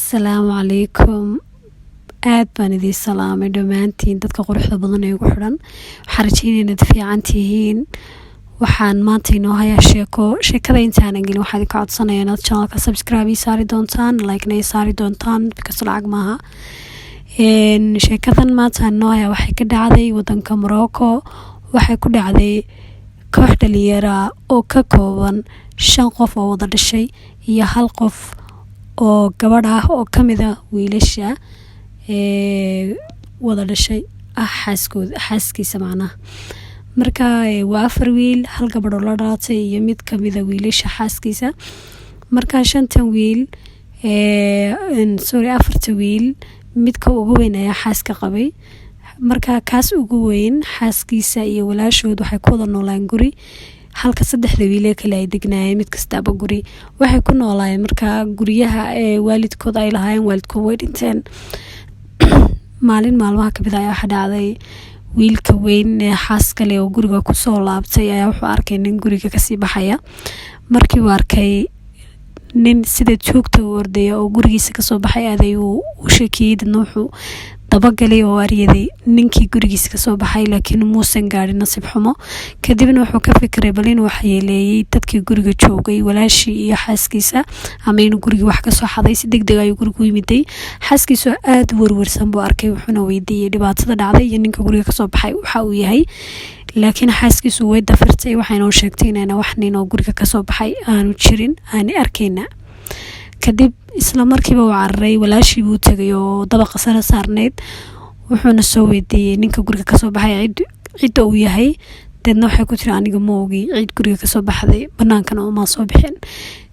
Asalaamu calaykum. aad baan idin salaamay dhammaantiin dadka quruxda badan ee ugu xiran. Waxaan rajaynayaa inaad fiican tihiin. Waxaan maanta inoo hayaa sheekada intaanan gelin waxaan idinka codsanayaa inaad channelka subscribe ii saari doontaan, like-na ii saari doontaan because lacag maaha. Sheekadan maanta inoo hayaa waxay ka dhacday wadanka Morocco. Waxay ku dhacday koox dhalinyaro ah oo ka kooban 5 qof oo wada dhashay iyo 1 qof oo gabadh ah oo kamid ah wiilasha wada dhashay xaaskiisa macnaha. Marka waa 4 wiil 1 gabadh oo la dhalatay iyo mid kamid ah wiilasha xaaskiisa. Marka 5 wiil 4 wiil midka ugu weyn ayaa xaaska qabay. Marka kaas ugu weyn xaaskiisa iyo walaashood waxay ku wada noolaan guri, halka 3 wiil kale ay degnaayeen mid kastaba guri. Waxay ku noolaayeen marka guriyaha waalidkood ay lahaayeen, waalidkood way dhinteen. maalmaha kamid ah waxa dhacday wiilka weyn ee xaaska leh oo guriga ku soo laabtay ayaa wuxuu arkay nin guriga ka sii baxaya. Markii uu arkay nin sida joogta u ordaya oo gurigiisa ka soo baxay aday uu sheekiyay dadna wuxuu dabagalay oo ariyaday ninkii gurigiisa ka soo baxay laakiin muusan gaarin nasiib xumo. Kadibna wuxuu ka fikiray bal inuu waxyeeleeyay dadkii guriga joogay, walaashii iyo xaaskiisa, ama inuu guriga wax ka soo xaday. Si degdeg ayuu guriga u yimiday. xaaskiisu aad u warwarsan buu arkay, wuxuuna weydiiyay dhibaatada dhacday iyo ninka guriga ka soo baxay waxa uu yahay. laakiin xaaskiisu way dafirtay, waxayna u sheegtay inayna wax nin oo guriga ka soo baxay aanu jirin, aan arkayna. kadib isla markiiba uu cararay, walaashii buu tagay oo dabaqa sare saarneyd. wuxuuna soo weydiiyay ninka guriga ka soo baxay cid uu yahay. dadna waxay ku tiri aniga ma ogi cid guriga ka soo baxday, banaankana uma soo bixin.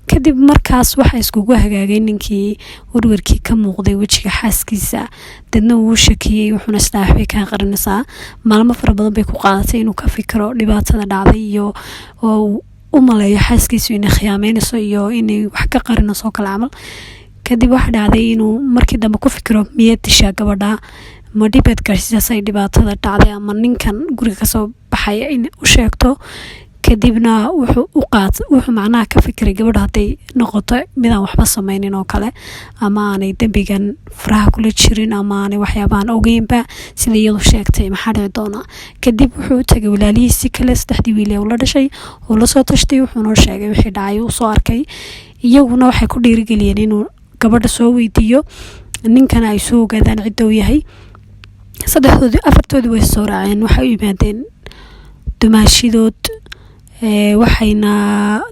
kadib markaas waxa iskugu hagaagay ninkii warwarkii ka muuqday wajiga xaaskiisa. dadna wuu shakiyay, wuxuuna isdhaafay ka qarinaysaa. maalmo fara badan bay ku qaadatay inuu ka fikiro dhibaatada dhacday iyo oo u maleeyo xaaskiisu inay khiyaameynayso iyo inay wax ka qarinayso kala camal. kadib waxa dhacday inuu markii dambe ku fikiro miyad dishaa gabadha, ma dhibad gaarsiisay dhibaatada dhacday ama ninkan guriga ka soo baxay in u sheegto. kadibna wuxuu macnaha ka fikiray gabadha haday noqoto midaan waxba sameynin oo kale, ama aanay dambigan faraha kula jirin, ama aanay waxyaabahan ogeynba sida iyadu sheegtay maxaa dhici doona. kadib wuxuu u tagay walaalihiisii kale 3 wiil ee ula dhashay oo la soo tashtay, wuxuuna sheegay wixii dhacay uu soo arkay. iyaguna waxay ku dhiirigeliyeen inuu gabadha soo weydiiyo, ninkana ay soo ogaadaan cidda uu yahay. 4 way soo raaceen, waxay u yimaadeen dumaashidood.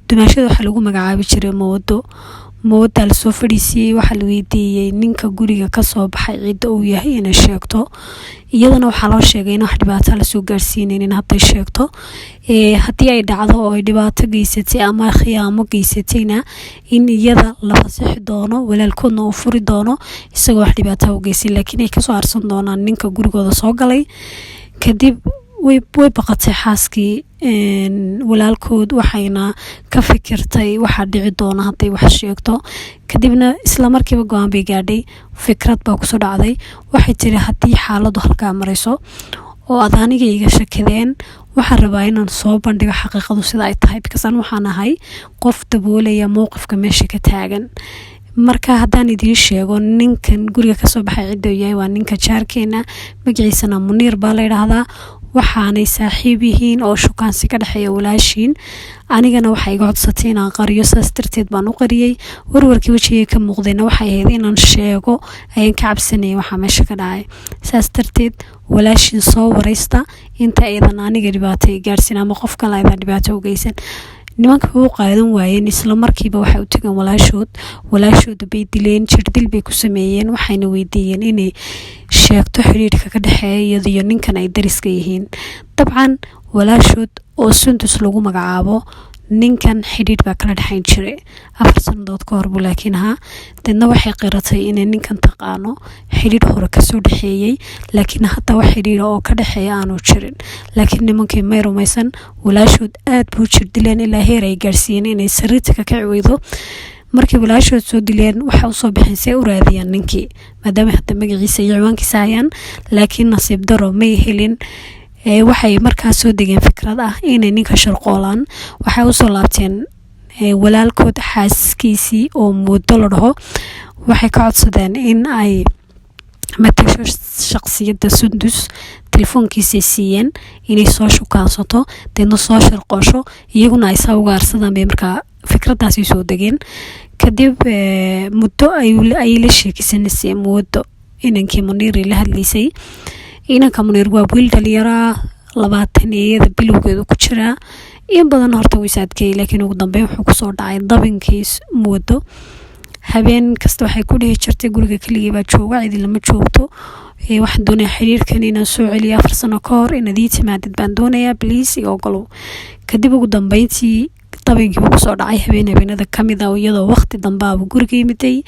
dumaashada waxa lagu magacaabi jiray mawada la soo fadhiisiyay. waxa la weydiiyay ninka guriga ka soo baxay cidda uu yahay inay sheegto. iyadana waxaa loo sheegay in wax dhibaato la soo gaarsiinaynin hadday sheegto. haddii ay dhacdo oo ay dhibaato geysatay ama khiyaamo geysatayna in iyada la fasaxi doono, walaalkoodna uu furi doono isagoo wax dhibaato u geysay, laakiin ay kasoo harsan doonaan ninka gurigooda soo galay. kadib way baqatay xaaskii walaalkood, waxayna ka fikirtay waxa dhici doona hadday wax sheegto. kadibna isla markiiba go'aan bay gaadhay, fikrad baa ku soo dhacday. waxay tiri haddii xaaladu halkaa marayso oo aad aniga iga shakadeen, waxaan rabaa inaan soo bandhigo xaqiiqadu sida ay tahay, bikasan waxaan ahay qof daboolaya mowqifka meesha ka taagan. marka haddaan idiin sheego ninkan guriga ka soo baxay cidda uu yahay waa ninka jaarkeena, magaciisana Muniir baa la yidhaahdaa. waxaanay saaxiib yihiin oo shukaansi ka dhexeeya walaashiin. anigana waxay iga codsatay inaan qariyo, saas darteed baan u qariyay. warwarkii wajigay ka muuqdayna waxay ahayd inaan sheego, ayaan ka cabsanayay waxaa meesha ka dhacay. saas darteed walaashiin soo waraysta inta aydan aniga dhibaato gaarsiin ama qof kale aydan dhibaato u geysan. nimanka u qaadan waayeen, isla markiiba waxay u tageen walaashooda bay dileen, jirdil bay ku sameeyeen. waxayna weydiiyeen inay sheegto xiriirka ka dhexeeya iyada iyo ninkan ay dariska yihiin. dabcan walaashood oo Sundus lagu magacaabo, ninkan xiriir baa kala dhexayn jiray 4 sanadood ka hor buu laakiin ahaa. dadna waxay qiratay inay ninkan taqaano, xiriir hore kasoo dhexeeyay, laakiin hadda wax xiriir oo ka dhexeeya aanu jirin. laakiin nimankii may rumaysan, walaashood aad buu jirdileen ilaa heer ay gaarsiiyeen inay sariirta ka kici weydo. markii walaashood soo dileen waxa u soo bixin si u raadiyaan ninkii, maadaama hadda magaciisa iyo ciwaankiisa hayaan, laakiin nasiib daro may helin. waxay markaas soo degeen fikrad ah inay ninka sharqoolaan. waxay u soo laabteen walaalkood xaaskiisii oo muddo la dhaho. waxay ka codsadeen in ay matasho shakhsiyadda Sundus telefoonkiisa siiyeen inay soo shukaansato deedna soo sharqoosho iyaguna ay saa uga arsadaan bay markaa fikradaasi soo degeen kadib muddo ay la sheekaysanayeen muddo inankii Muniir la hadlaysay inanka Muniir waa wiil dhalinyaro 20 bilowgeedu ku jira in badan horta way saadkay laakiin ugu dambeyn wuxuu ku soo dhacay dabinkiis muddo habeen kasta waxay ku dhihi jirtay guriga kaliya baa jooga cid lama joogto waxaan doonayaa xiriirkan inaan soo celiyo 4 sano ka hor inaad ii timaadid baan doonayaa please iga ogolow kadib ugu dambeyntii dabinkii ku soo dhacay habeenada kamid ah iyadoo waqti dambe ah guriga yimiday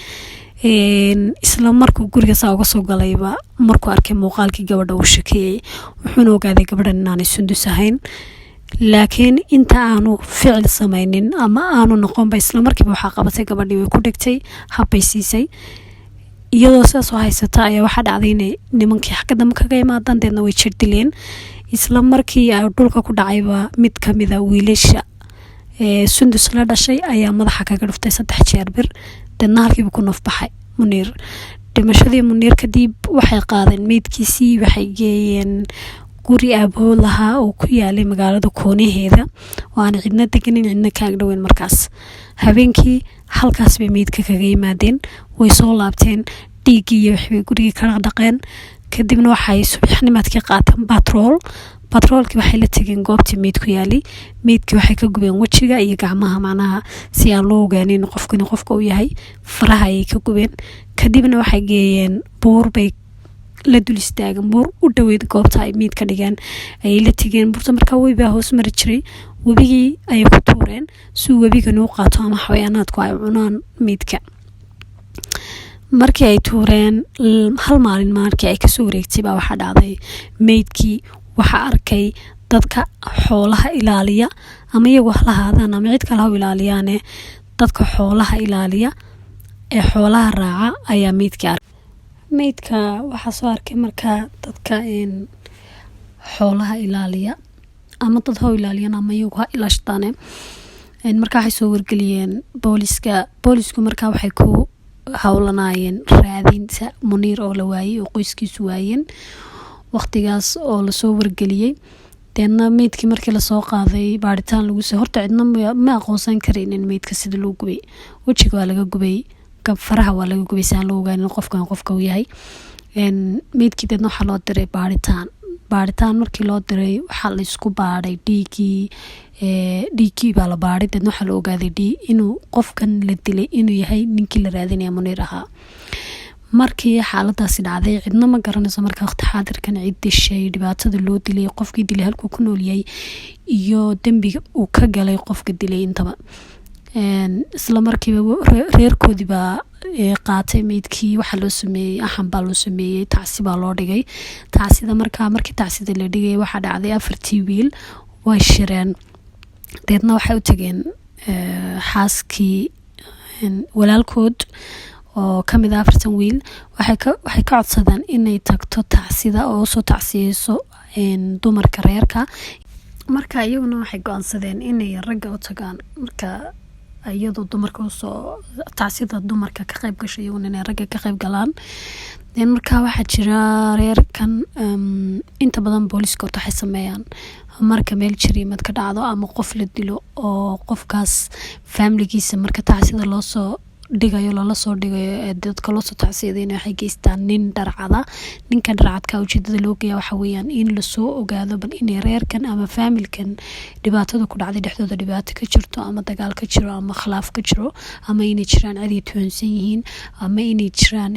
isla markuu guriga saa uga soo galayba markuu arkay muuqaalkii gabadha uu shakiyay wuxuuna ogaaday gabadhan inaanay Sundus ahayn laakiin inta aanu ficil samaynin ama aanu noqonba isla markiiba waxa qabatay gabadhii way ku dhigtay habay siisay iyadoo saas oo haysata ayaa waxa dhacday in nimankii xagga dambe kaga imaadaan deedna way jirdileen isla markii ay dhulka ku dhacayba mid kamid ah wiilasha Sundus la dhashay ayaa madaxa kaga dhuftay 3 jeer bir deedna halkiiba ku nafbaxay Muniir dhimashadii Muniir kadib waxay qaadeen meydkiisii waxay geeyeen guri aaboo lahaa oo ku yaalay magaalada Koonaheeda waana cidna deganin cidna kaag dhaweyn markaas habeenkii halkaas bay meydka kaga yimaadeen way soo laabteen dhiigii iyo wixii guriga ka dhaqeen kadibna waxay subaxnimadkii qaateen batroolkii waxay la tageen goobtii meydku yaalay meydkii waxay ka gubeen wajiga iyo gacmaha macnaha si aan loo ogaanin qofka uu yahay faraha ay ka gubeen kadibna waxay geeyeen buur bay la dul istaagan buur u dhaweyd goobta ay meyd ka dhigeen ay la tageen buurta markaa way baa hoos mari jiray wabigii ay ku tuureen si wabiga noo qaato ama xayawaanaadku ay cunaan meydka markii ay tuureen hal maalin markii ay ka soo wareegtay baa waxa dhacday meydkii waxa arkay dadka xoolaha ilaaliya ama iyagu halahaadaan ama cid kale ha ilaaliyaan dadka xoolaha ilaaliya ee xoolaha raaca ayaa meydka waxa soo arkay markaa dadka xoolaha ilaaliya ama dad ha ilaaliyaan ama iyagu ha ilaashadaan markaa waxay soo wargeliyeen boolisku markaa waxay ku hawlanaayeen raadinta Muniir oo la waayay oo qoyskiisu waayeen waqtigaas oo la soo wargeliyay deedna meydkii markii la soo qaaday baaritaan lagu soo horta cidna ma aqoonsan karin in meydka sida loo gubay wajiga waa laga gubay faraha waa laga gubay saan loo ogaanin qofka uu yahay meydkii deedna waxaa loo diray baaritaan markii loo diray waxaa la isku baaray dhiigii baa la baaray deedna waxaa la ogaaday inuu qofkan la dilay inuu yahay ninkii la raadinaya Muniir ahaa markii xaaladaasi dhacday cidna ma garanayso markaa waqti xaadirkan cid dishay dhibaatada loo dilay qofkii dilay halkuu ku nool yahay iyo dambiga uu ka galay qofka dilay intaba isla markiiba reerkoodii baa qaatay meydkii waxa loo sameeyay axan baa loo sameeyay tacsi baa loo dhigay tacsida markii tacsida la dhigay waxa dhacday 4 wiil way shireen deedna waxay u tageen xaaskii walaalkood oo kamid ah 4 wiil waxay ka codsadeen inay tagto tacsida oo soo tacsiyeyso dumarka reerka marka iyaguna waxay go'aansadeen inay ragga u tagaan marka iyadoo dumarka soo tacsida dumarka ka qayb gashay iyaguna inay ragga ka qayb galaan marka waxa jira reerkan inta badan booliska waxay sameeyaan marka meel jariimad ka dhacdo ama qof la dilo oo qofkaas familigiisa marka tacsida loo soo dhigayo lala soo dhigayo dadka loo soo tacsiyeeyay waxay geystaan nin ninka dharcadka ujeedada loo geeyo waxa weeyaan in la soo ogaado bal in reerkan ama familkan dhibaatada ku dhacday dhexdooda dhibaato ka jirto ama dagaal ka jiro ama khilaaf ka jiro ama inay jiraan cid tuunsan yihiin ama inay jiraan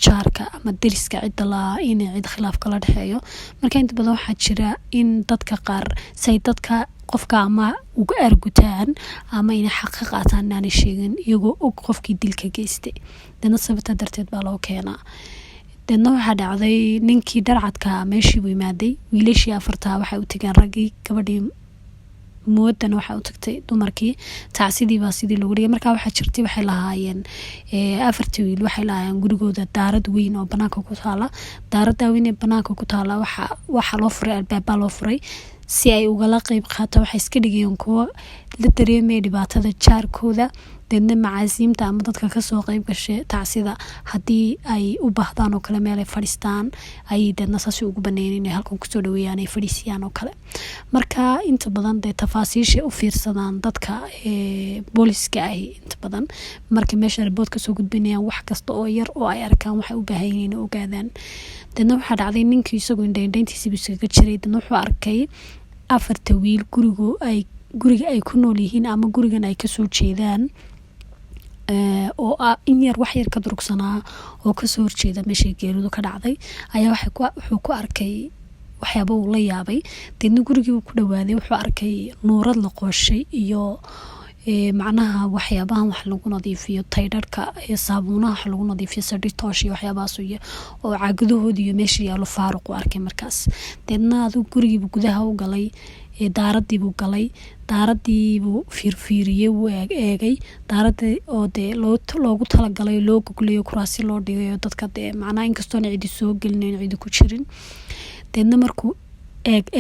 jaarka ama deriska cid la inay cid khilaaf kala dhaxeeyo marka inta badan waxa jira in dadka qaar say dadka qofka ama uga argutaan ama inay xaq ka qaataan aan sheegin iyagoo og qofkii dilka geystay dana sababta darteed baa loo keenaa dana waxa dhacday ninkii dharcadka meeshii u yimaaday wiilashii 4 waxay u tageen ragii gabadhii moodan waxa u tagtay dumarkii tacsidii baa sidii loo dhigay marka waxa jirtay waxay lahaayeen 4 wiil waxay lahaayeen gurigooda daarad weyn oo banaanka ku taala daarada weyn ee banaanka ku taala waxa loo furay albaab loo furay si ay uga la qayb qaato waxay iska dhigeen kuwa la dareemay dhibaatada jaarkooda deedna macaasiimta ama dadka kasoo qayb gashay tacsida haddii ay u baahdaan oo kale meel ay fadhiistaan ay deedna saasi ugu baneeyeen inay halkan kusoo dhaweeyaan ay fadhiisiyaan oo kale. Marka inta badan dee tafaasiisha u fiirsadaan dadka booliska ahi inta badan markii meesha report kasoo gudbinayaan wax kasta oo yar oo ay arkaan waxay u baahan yihiin inay ogaadaan. deedna waxaa dhacday ninkii isagoo indhayntiisa iskaga jiray deedna wuxuu arkay 4 wiil guriga ay ku nool yihiin ama gurigan ay kasoo jeedaan oo in yar wax yar ka durugsanaa oo kasoo horjeeda meesha geeridu ka dhacday ayaa wuxuu ku arkay waxyaabo uu la yaabay. deedna gurigii uu ku dhawaaday wuxuu arkay nuurad la qooshay iyo macnaha waxyaabahan wax lagu nadiifiyo taydharka iyo saabuunaha wax lagu nadiifiyo saditoosh iyo waxyaabahaas oo caagadahood iyo meesha yaalo faaruq u arkay markaas. deedna aduu gurigiibu gudaha u galay daaradiibuu galay daaradiibuu fiirfiiriyey wuu eegay daaradii oo dee loogu talagalay loo goglayo kuraasi loo dhigayo dadka dee macnaha inkastoona cidi soo gelinayn cidi ku jirin. deedna markuu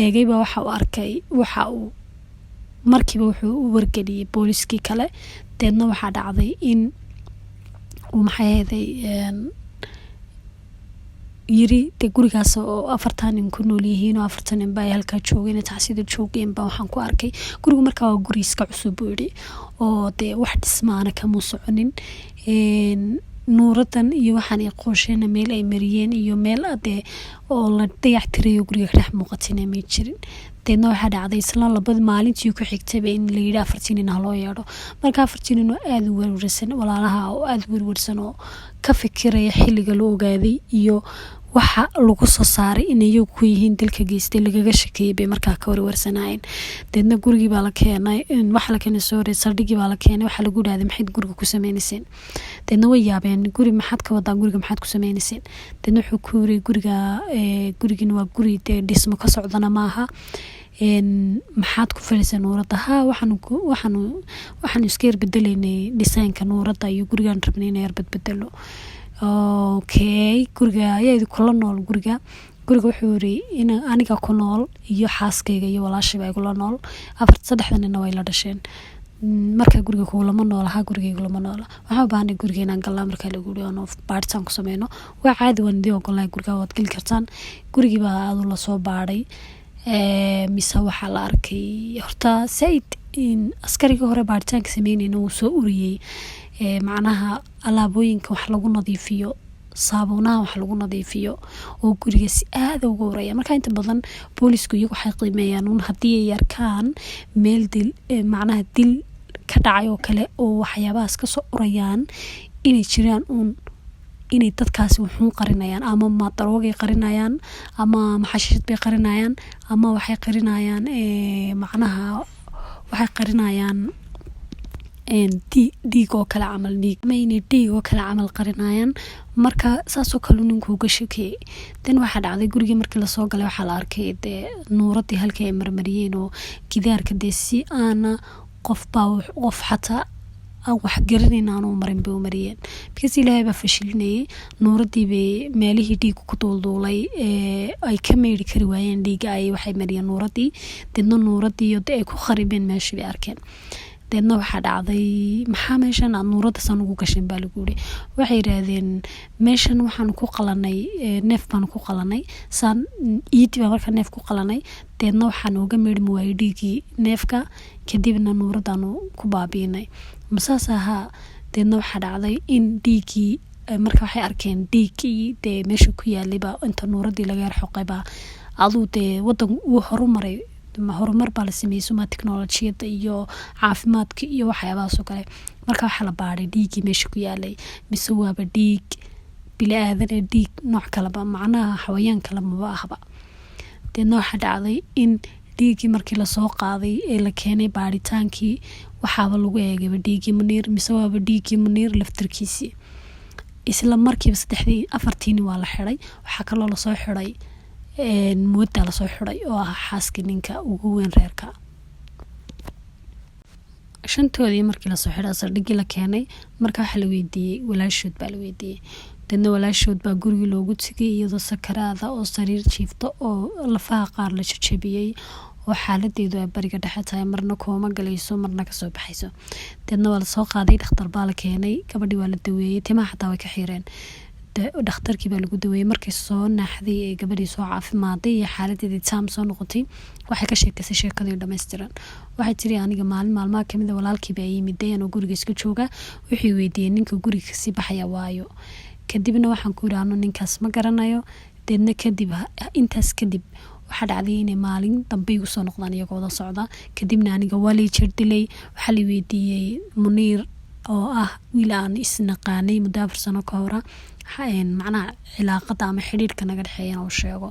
eegayba waxa uu arkay markiiba wuxuu u wargeliyey booliskii kale. deedna waxaa dhacday in uu yiri dee gurigaas oo 4 nin ku nool yihiin oo 4 nin baa halkaa joogeen tacsida joogeen baa waxaan ku arkay gurigu markaa waa guri iska cusub buu yidhi oo dee wax dhismaana kama soconin. nuuradan iyo waxaan ay qoosheena meel ay mariyeen iyo meel dee oo la dayactirayo guriga ka dhex muuqatina may jirin. deedna waxaa dhacday isla labada maalintii ku xigtayba in la yidhi 4 nin ha loo yeedho. marka 4 nin oo aad u werwersan walaalaha oo aad u werwersan oo ka fikiraya xilliga la ogaaday iyo waxa lagu soo saaray inay ku yihiin dalka geystay lagaga shakeeyay bay markaa ka warwarsanayeen. deedna gurigii baa la keenay waxa la keenay soo saldhigii baa la keenay waxa lagu dhaaday maxayd guriga ku sameeyeen. deedna way yaabeen guri maxaad ka wadaa guriga maxaad ku sameeyeen. deedna wuxuu ku yiri gurigina waa guri dhismo ka socdana maaha maxaad ku filaysaa nuurada waxaan iska yar bedelaynay dhisaanka nuurada iyo gurigaan rabnay inay yar bedelo. okay guriga ayaa kula nool guriga wuxuu yiri in aniga ku nool iyo xaaskayga iyo walaashayba kula nool 3 nin way la dhasheen. marka guriga kulama noolaha guriga kulama noola waxa baahnay gurigeena galaa marka lagu dhiyano baaritaan ku sameeyno waa caadi wandii ogolay guriga waad gali kartaan. gurigii baa aad la soo baaray mise waxa la arkay horta said in askariga hore baaritaanka sameeynayna uu soo uriyay macnaha alaabooyinka wax lagu nadiifiyo saabuunaha wax lagu nadiifiyo oo guriga si aad ugu horaya. marka inta badan boolisku iyagu waxay qiimeeyaan haddii ay arkaan meel macnaha dil ka dhacay oo kale oo waxyaabahaas ka soo urayaan inay jiraan inay dadkaasi wuxuu qarinayaan ama ma daroogay qarinayaan ama maxashid bay qarinayaan ama waxay qarinayaan macnaha waxay qarinayaan dhiig oo kale camal dhiig oo kale camal qarinayaan. marka saasoo kale ninku uga shakiyay. dan waxaa dhacday gurigii markii la soo galay waxaa la arkay dee nuuradii halkii ay marmariyeen oo gidaarka dee si aana qof xataa wax garanayna aanu marin bay u mariyeen because ilaahay baa fashilinayay. nuuradii bay meelihii dhiig ku duulduulay ay ka meeri kari waayeen dhiiga ay waxay mariyeen nuuradii. deedna nuuradii iyo ay ku kharibeen meeshii bay arkeen. deedna waxaa dhacday maxaa meeshan aad nuurada san ugu gashin baa lagu yiri. waxay yiraahdeen meeshan waxaan ku qalanay neef baan ku qalanay san iiti baa marka neef ku qalanay. deedna waxaan uga meedhmi waayay dhiigii neefka kadibna nuuradaanu ku baabiinay masaasaha. deedna waxaa dhacday in dhiigii marka waxay arkeen dhiigii dee meesha ku yaalayba inta nuuradii laga yar xoqayba aduu dee wadan uu horumaray horumar baa la sameeyay suma teknolojiyada iyo caafimaadka iyo waxyaabahaas oo kale. marka waxaa la baaray dhiigii meesha ku yaalay mise waaba dhiig bilaadan dhiig nooc kaleba macnaha xawayaan kale maba ahba. deedna waxaa dhacday in dhiigii markii lasoo qaaday ee la keenay baaritaankii waxaaba lagu eegayba dhiigii muniir mise waaba dhiigii muniir laftarkiisii. isla markiiba 4 waa la xiray. waxaa kaloo lasoo xiray muudda la soo xiray oo ah xaaska ninka ugu weyn reerka. 5toodii markii la soo xiray saldhigii la keenay marka waxa la weydiiyay walaashood baa la weydiiyay. dadna walaashood baa gurigii loogu tagay iyadoo sakaraada oo sariir jiifta oo lafaha qaar la jajabiyay oo xaaladeedu ay bariga dhexe tahay marna kooma galayso marna kasoo baxayso. Deedna waa lasoo qaaday dhakhtar baa la keenay, gabadhii waa la daweeyey, timaha xataa way ka xireen. dhakhtarkii baa lagu daweeyey. Markay soo naaxday ee gabadhii soo caafimaaday iyo xaaladeedii taam soo noqotay, waxay ka sheekaysay sheekadii dhammaystiran. Waxay tiri aniga maalin maalmaha kamid a walaalkii baa yimiday anoo guriga iska jooga, wuxuu weydiiyey ninka guriga kasii baxaya waayo. Kadibna waxaan ku yidhi ano ninkaas ma garanayo. Deedna kadib intaas kadib waxaa dhacday inay maalin dambe igu soo noqdaan iyagoo wada socda. Kadibna aniga waa lay jir dilay. Waxaa la weydiiyey Muniir oo ah wiil aan isnaqaanay muddo 4 sano ka hor, macnaha cilaaqada ama xiriirka naga dhexeeyana uu sheego.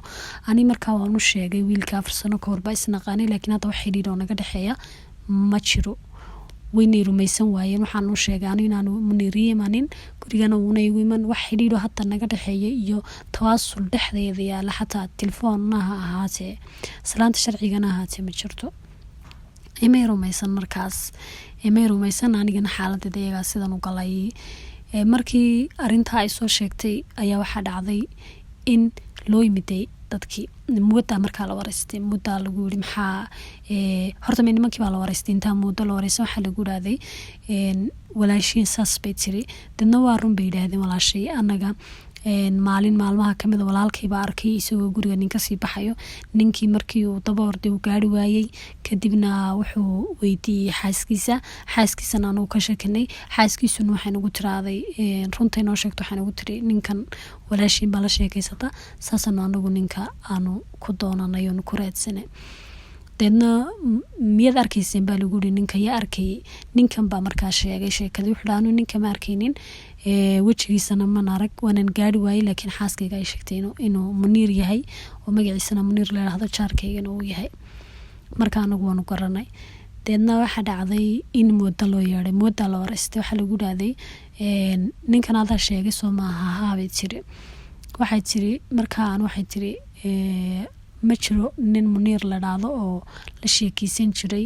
Ani markaa waan u sheegay wiilka 4 sano ka hor baa isnaqaanay, laakiin hadda wax xiriir oo naga dhexeeya ma jiro. Waynay rumaysan waayeen. Waxaan u sheegay aniga inaan Muniir imanin, gurigana uuna igu iman, wax xiriir oo hadda naga dhexeeya iyo tawaasul dhexdeeda yaala xataa telefoonna ha ahaatee salaanta sharcigana ha ahaatee ma jirto. Imay rumaysan markaas, imay rumaysan anigana xaaladeeda iyagaa sidan u galay. Markii arintaa ay soo sheegtay ayaa waxaa dhacday in loo yimiday dadkii mudda markaa la wareystay. Mudda lagu yiri maxaa horta nimankii baa la wareystay. Intaa muddo la wareystay waxaa lagu yiraahday walaashiin saas bay tiri. Dadna waa run bay yiraahdeen walaashay anaga maalin maalmaha kamid a walaalkay baa arkay isagoo guriga ninka sii baxayo. Ninkii markii uu daba orday uu gaari waayay, kadibna wuxuu weydiiyey xaaskiisana aanu ka sheekanay. Xaaskiisuna waxay nagu tiraaday runta inoo sheegto, waxay nagu tiri ninkan walaashiin baa la sheekaysata, saasana anagu ninka aanu ku doonanay oo ku raadsanay. Deedna miyaad arkayseen baa lagu yiri ninka yaa arkay. Ninkan baa markaa sheegay sheekadii. Wuxuu dhaanu ninka ma arkaynin, wajigiisana ma arag, waanan gaari waayay, laakiin xaaskayga ay sheegtay inuu Muniir yahay oo magaciisana Muniir la yiraahdo, jaarkaygana uu yahay. Markaa anagu waanu garanay. Deedna waxaa dhacday in muddo loo yeedhay, muddo la wareystay. Waxaa lagu yiraahday ninkan adaa sheegay soo maaha haabay tiri. Waxay tiri markaa waxay tiri ma jiro nin Muniir la yiraahdo oo la sheekaysan jiray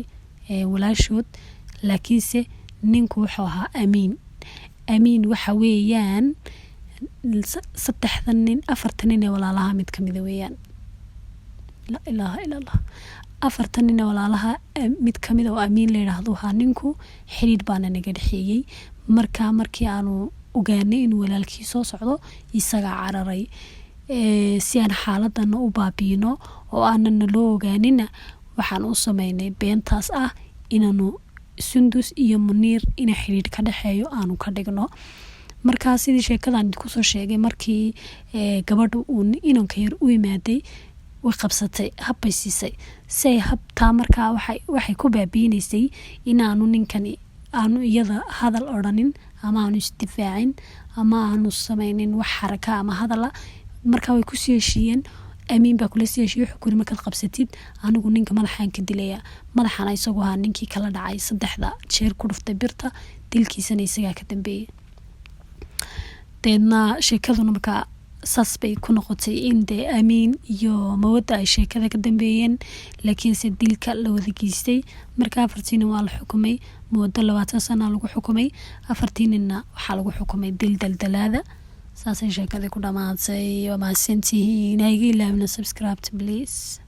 walaashood, laakiinse ninku wuxuu ahaa Amiin waxa weeyaan 3 nin 4 nin ee walaalaha mid kamid weeyaan. La ilaaha illa Allah. 4 nin ee walaalaha mid kamid oo Amiin la yiraahdo ha ninku xiriir baa naga dhexeeyay. Markii aanu ogaanay in walaalkii soo socdo isaga cararay si aan xaaladana u baabiino oo aanan loo ogaanina, waxaan u sameynay beentaas ah inaanu Sundus iyo Muniir in xiriir ka dhexeeyo aanu ka dhigno. Markaa sidii sheekadan ku soo sheegay, markii gabadhu uu inanka yar u imaaday way qabsatay, habbay siisay. Say habtaa markaa waxay ku baabiinaysay inaanu ninkani aanu iyada hadal oranin ama aanu isdifaacin ama aanu sameynin wax xaraka ama hadala. Markaa way ku sii heshiiyeen. Amiin baa kula sii heshiiyey. Wuxuu ku yiri markaad qabsatid anigu ninka madaxaan ka dilaya. Madaxana isagoo ahaa ninkii kala dhacay 3 jeer ku dhuftay birta, dilkiisana isagaa ka dambeeyay. Deedna sheekaduna markaa saas bay ku noqotay in Amiin iyo Mawadda ay sheekada ka dambeeyeen, laakiinse dilka la wada geystay. Markaa 4 waa la xukumay, Mawadda 20 sano lagu xukumay, 4 ninna waxaa lagu xukumay dil daldalaada. saasay sheekadii ku dhamaatay. Waa mahadsantihiin. Iga ilaawina subscribe please.